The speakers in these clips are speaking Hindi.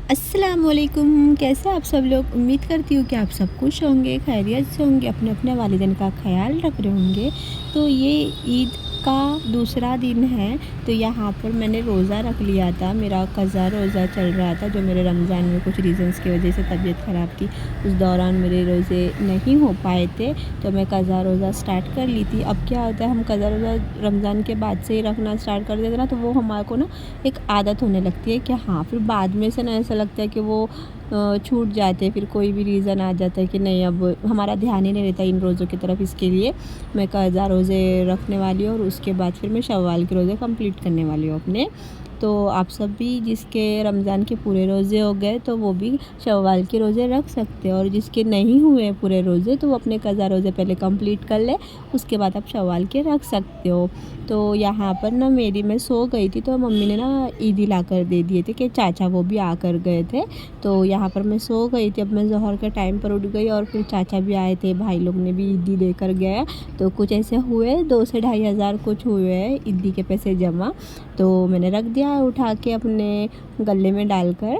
अस्सलामुअलैकुम, कैसे आप सब लोग। उम्मीद करती हूँ कि आप सब खुश होंगे, खैरियत से होंगे, अपने अपने वालिदैन का ख्याल रख रहे होंगे। तो ये ईद का दूसरा दिन है। तो यहाँ पर मैंने रोज़ा रख लिया था। मेरा क़ज़ा रोज़ा चल रहा था, जो मेरे रमज़ान में कुछ रीज़न्स की वजह से तबीयत ख़राब थी, उस दौरान मेरे रोज़े नहीं हो पाए थे। तो मैं क़ज़ा रोज़ा स्टार्ट कर ली थी। अब क्या होता है, हम क़ज़ा रोज़ा रमज़ान के बाद से ही रखना स्टार्ट कर देते ना, तो वो हमारे को ना एक आदत होने लगती है कि हाँ, फिर बाद में से ना ऐसा लगता है कि वो छूट जाते हैं। फिर कोई भी रीज़न आ जाता है कि नहीं, अब हमारा ध्यान ही नहीं रहता इन रोज़ों की तरफ। इसके लिए मैं क़ज़ा रोज़े रखने वाली हूँ और उसके बाद फिर मैं शव्वाल के रोज़े कंप्लीट करने वाली हूँ अपने। तो आप सब भी जिसके रमज़ान के पूरे रोज़े हो गए तो वो भी शव्वाल के रोज़े रख सकते हैं, और जिसके नहीं हुए पूरे रोज़े तो वो अपने क़ज़ा रोज़े पहले कंप्लीट कर ले, उसके बाद आप शव्वाल के रख सकते हो। तो यहाँ पर ना मैं सो गई थी, तो मम्मी ने ना ईदी ला कर दे दिए थे कि चाचा वो भी आकर गए थे। तो यहाँ पर मैं सो गई थी। अब मैं ज़ोहर के टाइम पर उठ गई और फिर चाचा भी आए थे, भाई लोग ने भी ईदी देकर गए। तो कुछ ऐसे हुए 2 से 2,500 कुछ हुए हैं ईदी के पैसे जमा। तो मैंने रख दिया है उठा के अपने गले में डालकर।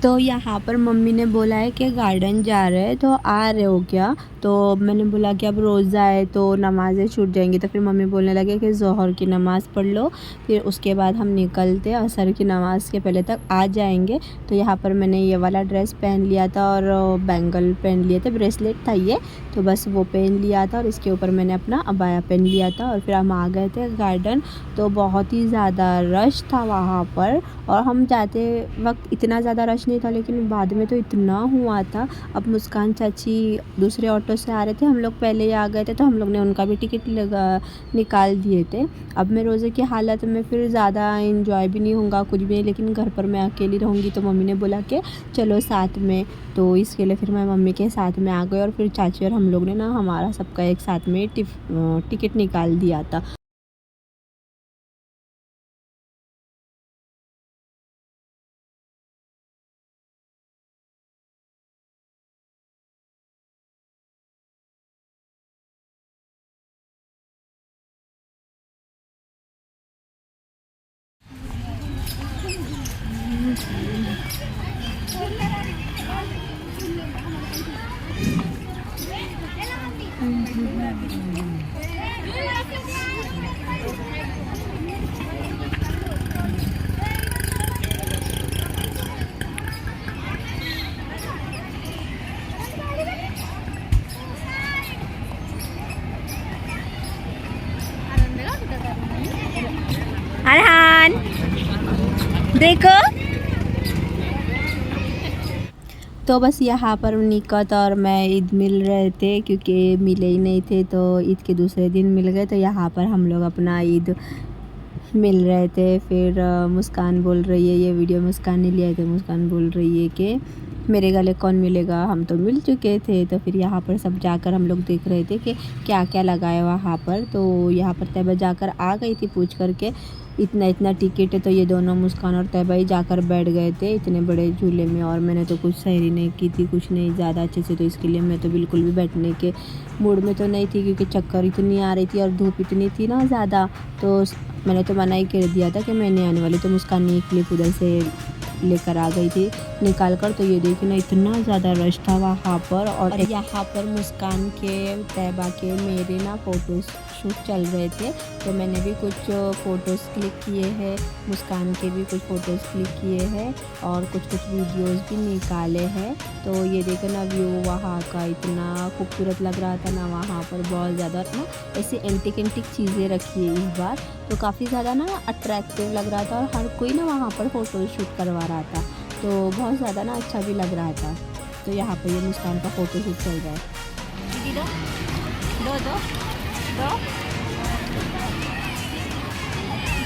तो यहाँ पर मम्मी ने बोला है कि गार्डन जा रहे हैं, तो आ रहे हो क्या? तो मैंने बोला कि अब रोज़ा है तो नमाज़ें छूट जाएंगी। तो फिर मम्मी बोलने लगे कि ज़ोहर की नमाज़ पढ़ लो, फिर उसके बाद हम निकलते असर की नमाज़ के पहले तक आ जाएंगे। तो यहाँ पर मैंने ये वाला ड्रेस पहन लिया था और बैंगल पहन लिए थे, ब्रेसलेट था ये, तो बस वो पहन लिया था और इसके ऊपर मैंने अपना अबाया पहन लिया था। और फिर हम आ गए थे गार्डन। तो बहुत ही ज़्यादा रश था वहाँ पर, और हम जाते वक्त इतना ज़्यादा रश नहीं था, लेकिन बाद में तो इतना हुआ था। अब मुस्कान चाची दूसरे ऑटो से आ रहे थे, हम लोग पहले ही आ गए थे, तो हम लोग ने उनका भी टिकट निकाल दिए थे। अब मैं रोज़े की हालत में फिर ज़्यादा इंजॉय भी नहीं होगा कुछ भी नहीं, लेकिन घर पर मैं अकेली रहूँगी। तो मम्मी ने बोला कि चलो साथ में, तो इसके लिए फिर मैं मम्मी के साथ में आ गई। और फिर चाची और हम लोग ने ना हमारा सबका एक साथ में टिकट निकाल दिया था। अरहान देखो। तो बस यहाँ पर निकत और मैं ईद मिल रहे थे, क्योंकि मिले ही नहीं थे, तो ईद के दूसरे दिन मिल गए। तो यहाँ पर हम लोग अपना ईद मिल रहे थे। फिर मुस्कान बोल रही है, ये वीडियो मुस्कान ने लिया है, तो मुस्कान बोल रही है कि मेरे गले कौन मिलेगा, हम तो मिल चुके थे। तो फिर यहाँ पर सब जाकर हम लोग देख रहे थे कि क्या क्या लगाया वहाँ पर। तो यहाँ पर तैयबा जाकर आ गई थी पूछ कर के इतना इतना टिकट है। तो ये दोनों मुस्कान और तैयबा ही जाकर बैठ गए थे इतने बड़े झूले में, और मैंने तो कुछ सैरी नहीं की थी, कुछ नहीं ज़्यादा अच्छे से। तो इसके लिए मैं तो बिल्कुल भी बैठने के मूड में तो नहीं थी, क्योंकि चक्कर इतनी आ रही थी और धूप इतनी थी ना ज़्यादा। तो मैंने तो मना ही कर दिया था कि मैं नहीं आने वाली। तो मुस्कान ने एक क्लिप उधर से लेकर आ गई थी निकाल कर। तो ये देखिए ना, इतना ज़्यादा रश था वहाँ पर। और यहाँ पर मुस्कान के तैयबा के मेरे ना फ़ोटो शूट चल रहे थे, तो मैंने भी कुछ फ़ोटोज़ क्लिक किए हैं, मुस्कान के भी कुछ फ़ोटोज़ क्लिक किए हैं और कुछ वीडियोज़ भी निकाले हैं। तो ये देखो ना, व्यू वहाँ का इतना खूबसूरत लग रहा था ना वहाँ पर, बहुत ज़्यादा ना ऐसी एंटिक चीज़ें रखी है इस बार। तो काफ़ी ज़्यादा ना अट्रैक्टिव लग रहा था, और हर कोई ना वहाँ पर फ़ोटो शूट करवा रहा था, तो बहुत ज़्यादा ना अच्छा भी लग रहा था। तो यहाँ पर ये मुस्कान का फ़ोटो शूट चल रहा है। दीदी दो दो दो दो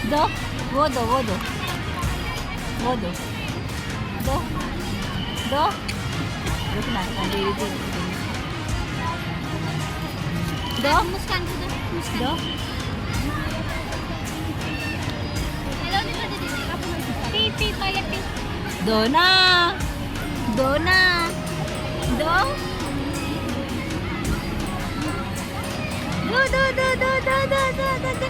दो वो दो वो दो वो दो दो दो रुकना दो मुस्कान को दो दो ना दो ना दो दो दो दो दो दो दो दो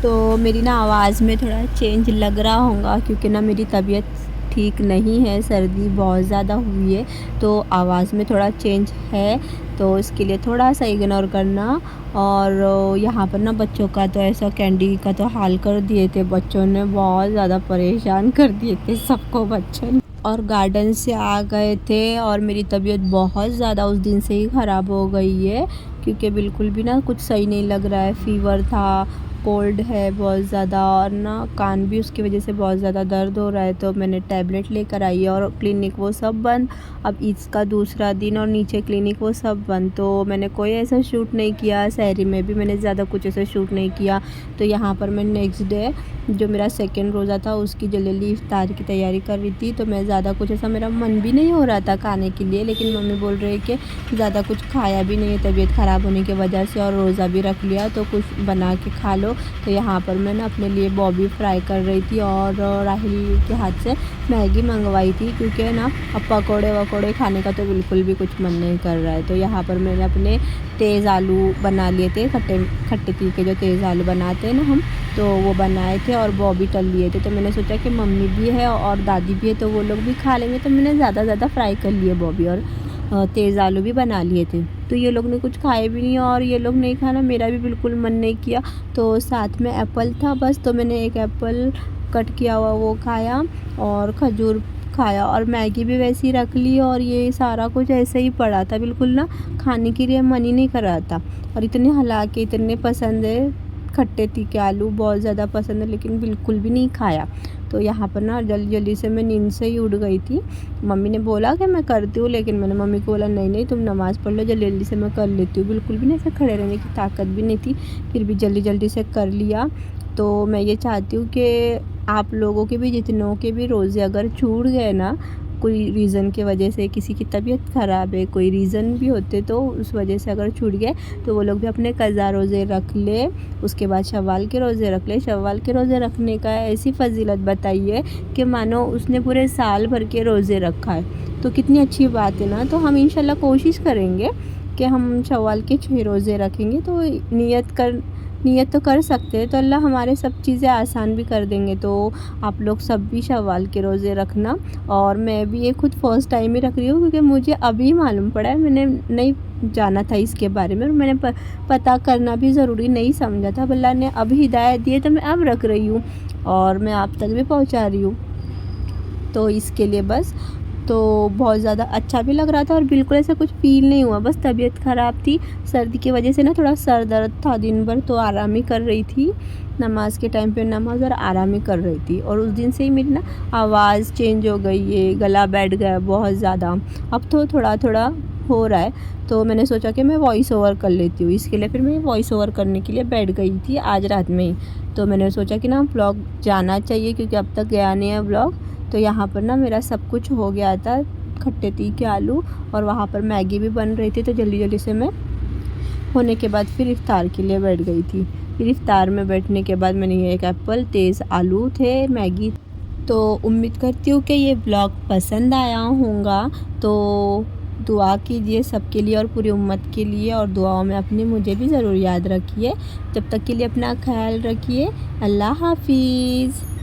दो। तो मेरी ना आवाज़ में थोड़ा चेंज लग रहा होगा क्योंकि ना मेरी तबीयत ठीक नहीं है, सर्दी बहुत ज़्यादा हुई है तो आवाज़ में थोड़ा चेंज है, तो इसके लिए थोड़ा सा इग्नोर करना। और यहाँ पर ना बच्चों का तो ऐसा कैंडी का तो हाल कर दिए थे, बच्चों ने बहुत ज़्यादा परेशान कर दिए थे सबको बच्चों ने। और गार्डन से आ गए थे और मेरी तबीयत बहुत ज़्यादा उस दिन से ही ख़राब हो गई है क्योंकि बिल्कुल भी ना कुछ सही नहीं लग रहा है। फ़ीवर था, कोल्ड है बहुत ज़्यादा और ना कान भी उसकी वजह से बहुत ज़्यादा दर्द हो रहा है, तो मैंने टैबलेट लेकर आई है और क्लिनिक वो सब बंद। अब इसका दूसरा दिन और नीचे क्लिनिक वो सब बंद, तो मैंने कोई ऐसा शूट नहीं किया। शहरी में भी मैंने ज़्यादा कुछ ऐसा शूट नहीं किया। तो यहाँ पर मैं नेक्स्ट डे जो मेरा सेकेंड रोज़ा था उसकी जल्दी इफ्तार की तैयारी कर रही थी, तो मैं ज़्यादा कुछ ऐसा मेरा मन भी नहीं हो रहा था खाने के लिए, लेकिन मम्मी बोल रही है कि ज़्यादा कुछ खाया भी नहीं है तबीयत ख़राब होने की वजह से और रोज़ा भी रख लिया तो कुछ बना के खा लो। तो यहाँ पर मैं ना अपने लिए बॉबी फ्राई कर रही थी और राहिल के हाथ से मैगी मंगवाई थी क्योंकि ना अब पकोड़े वकोड़े खाने का तो बिल्कुल भी कुछ मन नहीं कर रहा है। तो यहाँ पर मैंने अपने तेज़ आलू बना लिए थे, खट्टे तीखे जो तेज़ आलू बनाते हैं ना हम, तो वो बनाए थे और बॉबी तल लिए थे। तो मैंने सोचा कि मम्मी भी है और दादी भी है तो वो लोग भी खा लेंगे, तो मैंने ज़्यादा फ्राई कर लिए बॉबी और तेज़ आलू भी बना लिए थे। तो ये लोग ने कुछ खाए भी नहीं और ये लोग नहीं खाना, मेरा भी बिल्कुल मन नहीं किया। तो साथ में एप्पल था बस, तो मैंने एक एप्पल कट किया हुआ वो खाया और खजूर खाया और मैगी भी वैसी ही रख ली और ये सारा कुछ ऐसे ही पड़ा था, बिल्कुल ना खाने के लिए मन ही नहीं कर रहा था। और इतने हालांकि इतने पसंद है खट्टे तीखे आलू, बहुत ज़्यादा पसंद है, लेकिन बिल्कुल भी नहीं खाया। तो यहाँ पर ना जल्दी से मैं नींद से ही उठ गई थी। मम्मी ने बोला कि मैं करती हूँ, लेकिन मैंने मम्मी को बोला नहीं तुम नमाज़ पढ़ लो, जल्दी से मैं कर लेती हूँ। बिल्कुल भी नहीं ऐसे खड़े रहने की ताकत भी नहीं थी, फिर भी जल्दी से कर लिया। तो मैं ये चाहती हूँ कि आप लोगों के भी, जितनों के भी रोज़े अगर छूट गए ना कोई रीज़न की वजह से, किसी की तबीयत ख़राब है, कोई रीज़न भी होते तो उस वजह से अगर छूट गए तो वो लोग भी अपने क़ज़ा रोज़े रख ले। उसके बाद शव्वाल के रोज़े रख ले। शव्वाल के रोज़े रखने का ऐसी फ़जीलत बताई है कि मानो उसने पूरे साल भर के रोज़े रखा है, तो कितनी अच्छी बात है ना। तो हम इंशाल्लाह कोशिश करेंगे कि हम शव्वाल के 6 रोज़े रखेंगे। तो नियत तो कर सकते हैं, तो अल्लाह हमारे सब चीज़ें आसान भी कर देंगे। तो आप लोग सब भी शव्वाल के रोज़े रखना। और मैं भी ये खुद फ़र्स्ट टाइम ही रख रही हूँ क्योंकि मुझे अभी मालूम पड़ा है, मैंने नहीं जाना था इसके बारे में और मैंने पता करना भी ज़रूरी नहीं समझा था। अल्लाह ने अब हिदायत दी है तो मैं अब रख रही हूँ और मैं आप तक भी पहुँचा रही हूँ। तो इसके लिए बस, तो बहुत ज़्यादा अच्छा भी लग रहा था और बिल्कुल ऐसा कुछ फ़ील नहीं हुआ। बस तबीयत ख़राब थी, सर्दी की वजह से ना थोड़ा सर दर्द था दिन भर, तो आराम ही कर रही थी। नमाज़ के टाइम पे नमाज़ और आराम ही कर रही थी और उस दिन से ही मेरी ना आवाज़ चेंज हो गई है, गला बैठ गया बहुत ज़्यादा। अब तो थोड़ा हो रहा है, तो मैंने सोचा कि मैं वॉइस ओवर कर लेती हूँ। इसके लिए फिर मैं वॉइस ओवर करने के लिए बैठ गई थी आज रात में ही। तो मैंने सोचा कि ना व्लॉग जाना चाहिए क्योंकि अब तक गया नहीं है व्लॉग। तो यहाँ पर ना मेरा सब कुछ हो गया था, खट्टे तीखे आलू और वहाँ पर मैगी भी बन रही थी, तो जल्दी से मैं होने के बाद फिर इफ़्तार के लिए बैठ गई थी। फिर इफ़्तार में बैठने के बाद मैंने ये एक एप्पल, तेज़ आलू थे, मैगी। तो उम्मीद करती हूँ कि ये ब्लॉग पसंद आया होगा। तो दुआ कीजिए सबके लिए और पूरी उम्मत के लिए, और दुआओं में अपनी मुझे भी ज़रूर याद रखिए। जब तक के लिए अपना ख्याल रखिए। अल्लाह हाफिज़।